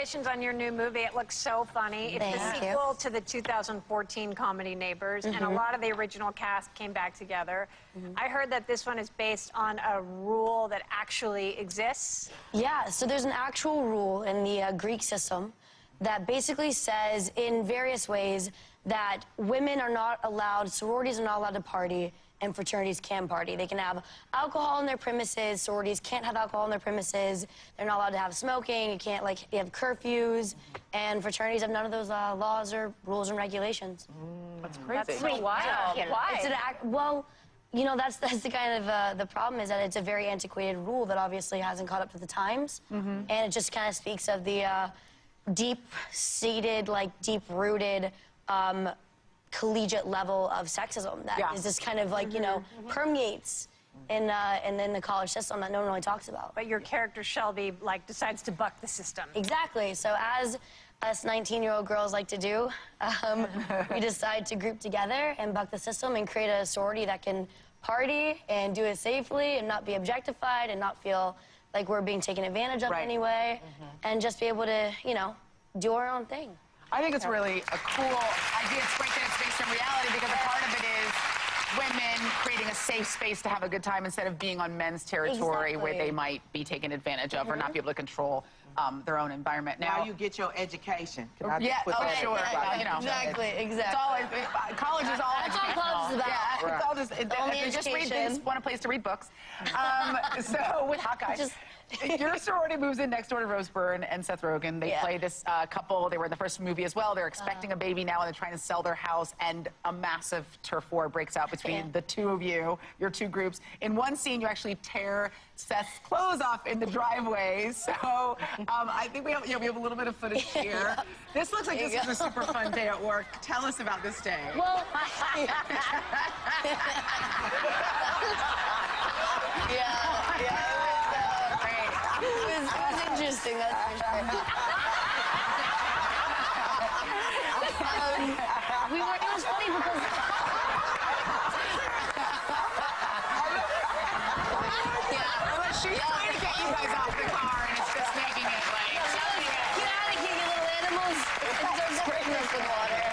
congratulations on your new movie. It looks so funny. It's the sequel to the 2014 comedy Neighbors, and a lot of the original cast came back together. I heard that this one is based on a rule that actually exists. Yeah, so there's an actual rule in the Greek system that basically says in various ways that women are not allowed, sororities are not allowed to party, and fraternities can party. They can have alcohol in their premises. Sororities can't have alcohol in their premises. They're not allowed to have smoking. You can't, like, they have curfews. And fraternities have none of those laws or rules and regulations. That's crazy. That's so wild. Why? It's well, you know, that's the kind of the problem is that it's a very antiquated rule that obviously hasn't caught up to the times. And it just kind of speaks of the deep-seated, like, deep-rooted collegiate level of sexism that is just kind of like, you know, permeates in the college system that no one really talks about. But your character, Shelby, like, decides to buck the system. Exactly. So as us 19-year-old girls like to do, we decide to group together and buck the system and create a sorority that can party and do it safely and not be objectified and not feel like we're being taken advantage of anyway, and just be able to, you know, do our own thing. I think it's really a cool idea. It's great that it's based on reality because a part of it is women creating a safe space to have a good time instead of being on men's territory where they might be taken advantage of or not be able to control their own environment. Now you get your education. Sure. You know, Exactly. It's all, college is all That's all college is about. Yeah, it's all just, only just read education. things, want a place to read books. So with Hawkeye, your sorority moves in next door to Rose Byrne and Seth Rogen. They play this couple. They were in the first movie as well. They're expecting a baby now, and they're trying to sell their house, and a massive turf war breaks out between the two of you, your two groups. In one scene, you actually tear Seth's clothes off in the driveway. So I think we have a little bit of footage here. This looks like this was a super fun day at work. Tell us about this day. Well, it was interesting, that's for sure. It was funny because... She's trying to get you guys off the car, and it's just making it like... Get out of here, you little animals! And start spraying us with water.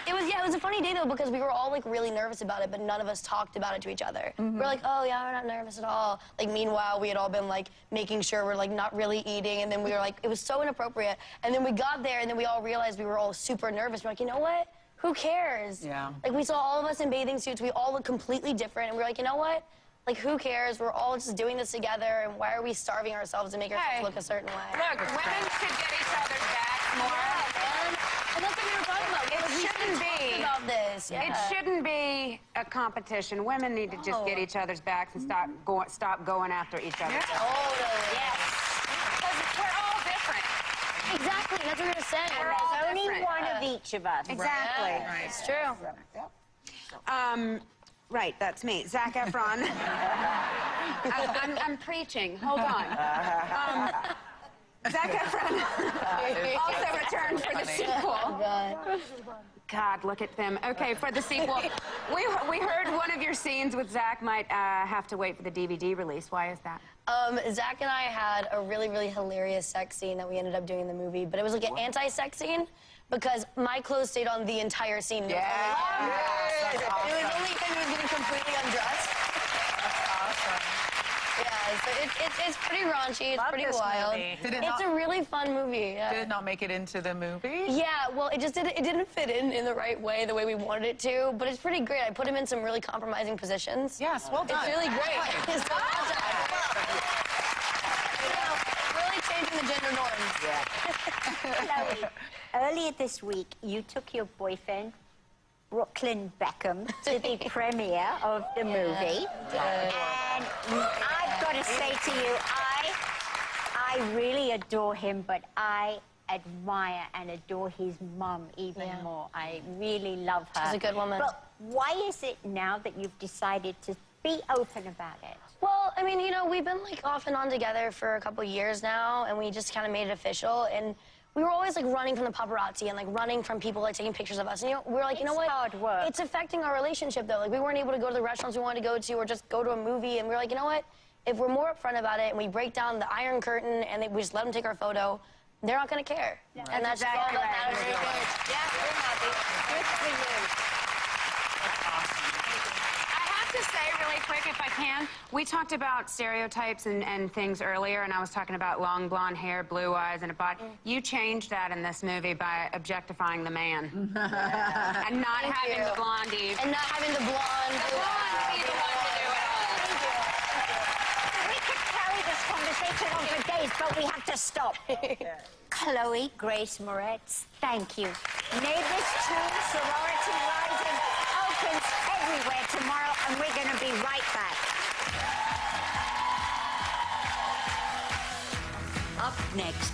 It was a funny day, though, because we were all, like, really nervous about it, but none of us talked about it to each other. We're like, oh, yeah, we're not nervous at all. Like, meanwhile, we had all been, like, making sure we're, like, not really eating, and then we were like, it was so inappropriate. And then we got there, and then we all realized we were all super nervous. We're like, you know what? Who cares? Yeah. Like, we saw all of us in bathing suits. We all look completely different, and we were like, you know what? Like, who cares? We're all just doing this together, and why are we starving ourselves to make ourselves look a certain way? Look, women should get each other's back more. Man. And that's what we were talking about. It shouldn't be about this. It shouldn't be a competition. Women need to just get each other's backs and stop going after each other. Totally. Yes. Because we're all different. Exactly. That's what we were saying. There's only different. one of each of us. Exactly. Yeah, it's true. Right, that's me. Zac Efron. I'm preaching. Hold on. Zac Efron also returned for the sequel. God, look at them. Okay, for the sequel, we heard one of your scenes with Zac might have to wait for the DVD release. Why is that? Zac and I had a really, really hilarious sex scene that we ended up doing in the movie, but it was like an anti-sex scene because my clothes stayed on the entire scene. Yeah. It was only because he was getting completely undressed. That's awesome. Yeah, so it's pretty raunchy. It's pretty wild. It's a really fun movie. Yeah. Did it not make it into the movie? Yeah, well, it didn't fit in the right way, the way we wanted it to, but it's pretty great. I put him in some really compromising positions. Yes, well done. It's really great. It's really changing the gender norms. Chloe, earlier this week, you took your boyfriend, Brooklyn Beckham, to the premiere of the movie. And I've got to say to you, I really adore him, but I admire and adore his mum even more. I really love her. She's a good woman. But why is it now that you've decided to be open about it? Well, I mean, you know, we've been, like, off and on together for a couple years now, and we just kind of made it official, and we were always, like, running from the paparazzi and, like, running from people, like, taking pictures of us. And, you know, we were like, you know what? It's hard work. It's affecting our relationship, though. Like, we weren't able to go to the restaurants we wanted to go to or just go to a movie. And we were like, you know what? If we're more upfront about it and we break down the Iron Curtain and we just let them take our photo, they're not going to care. Yeah. And that's Exactly all that right. matters. Yeah, we're happy. Good for you. I have to say really quick, if I can, we talked about stereotypes and things earlier, and I was talking about long blonde hair, blue eyes, and a body. You changed that in this movie by objectifying the man. And not having the blondie. And not having the blonde. The blonde to be the one to do it all. We could carry this conversation on for days, but we have to stop. Chloe Grace Moretz, thank you. Neighbors 2, Sorority Rising, opens everywhere tomorrow, and we're going to be right back. Up next.